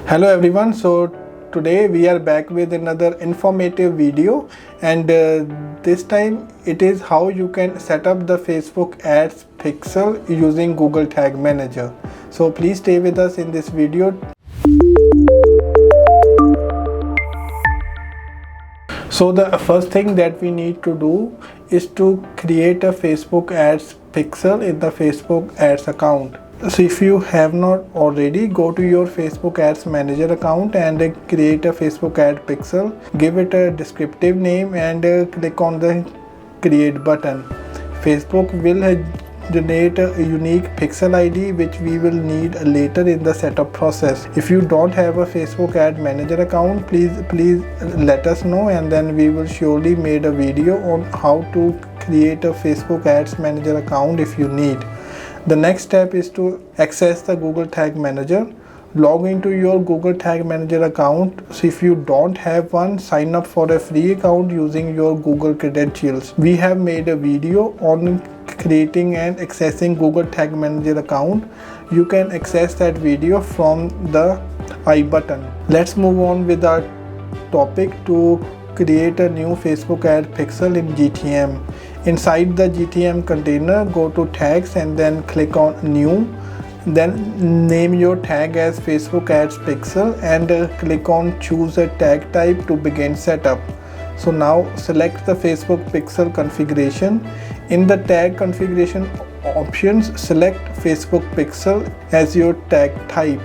Hello everyone, so today we are back with another informative video, and this time it is how you can set up the Facebook ads pixel using Google Tag Manager. So please stay with us in this video. So the first thing that we need to do is to create a Facebook ads pixel in the Facebook ads account. So if you have not already, go to your Facebook ads manager account and create a Facebook ad pixel. Give it a descriptive name and click on the create button. Facebook will generate a unique pixel ID which we will need later in the setup process. If you don't have a Facebook ad manager account, please let us know, and then we will surely make a video on how to create a Facebook ads manager account if you need. The next step is to access the Google Tag Manager. Log into your Google Tag Manager account. So if you don't have one, sign up for a free account using your Google credentials. We have made a video on creating and accessing Google Tag Manager account. You can access that video from the I button. Let's move on with our topic to create a new Facebook ad pixel in GTM. Inside the GTM container, go to tags and then click on new. Then name your tag as Facebook ads pixel and click on choose a tag type to begin setup. So now select the Facebook pixel configuration. In the tag configuration options, select Facebook pixel as your tag type.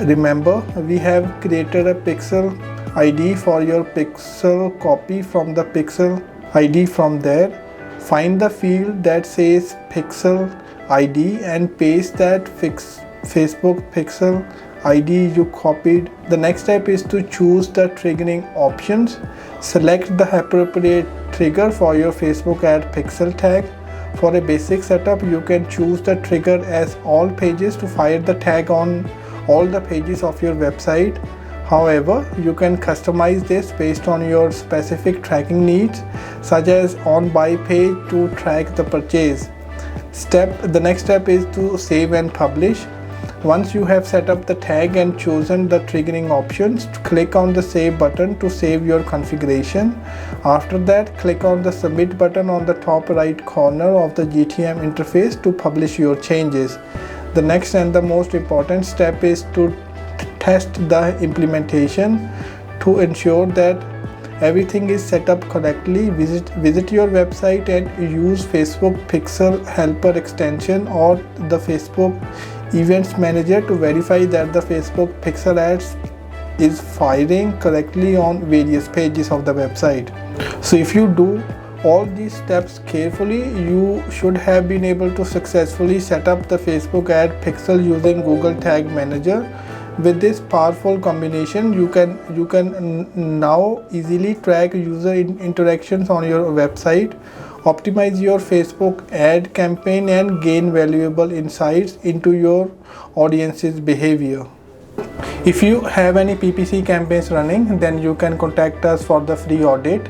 Remember, we have created a pixel ID for your pixel. Copy from the pixel ID from there. Find the field that says pixel ID and paste that Facebook pixel ID you copied. The next step is to choose the triggering options. Select the appropriate trigger for your Facebook ad pixel tag. For a basic setup, you can choose the trigger as all pages to fire the tag on all the pages of your website. However, you can customize this based on your specific tracking needs, such as on buy page to track the purchase. The next step is to save and publish. Once you have set up the tag and chosen the triggering options, click on the save button to save your configuration. After that, click on the submit button on the top right corner of the GTM interface to publish your changes. The next and the most important step is to test the implementation. To ensure that everything is set up correctly, visit your website and use Facebook Pixel Helper extension or the Facebook Events Manager to verify that the Facebook Pixel ads is firing correctly on various pages of the website. So if you do all these steps carefully, you should have been able to successfully set up the Facebook ad pixel using Google Tag Manager. With this powerful combination, you can now easily track user interactions on your website, optimize your Facebook ad campaign, and gain valuable insights into your audience's behavior. If you have any PPC campaigns running, then you can contact us for the free audit.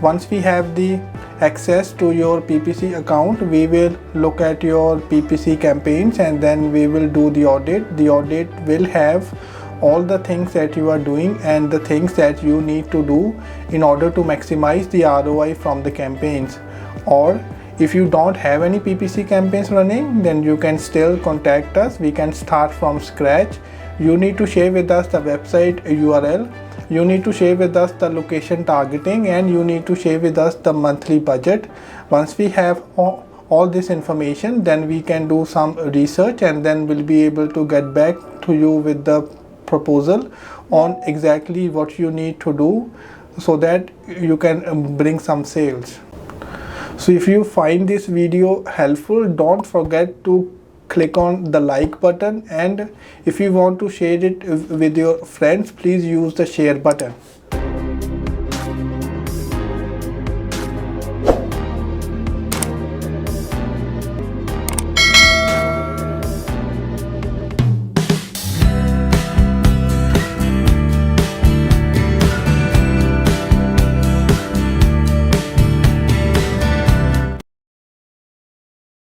Once we have the access to your PPC account, we will look at your PPC campaigns and then we will do the audit. The audit will have all the things that you are doing and the things that you need to do in order to maximize the ROI from the campaigns. Or if you don't have any PPC campaigns running, then you can still contact us. We can start from scratch. You need to share with us the website URL. You need to share with us the location targeting, and you need to share with us the monthly budget. Once we have all this information, then we can do some research and then we'll be able to get back to you with the proposal on exactly what you need to do so that you can bring some sales. So if you find this video helpful, don't forget to click on the like button, and if you want to share it with your friends, please use the share button.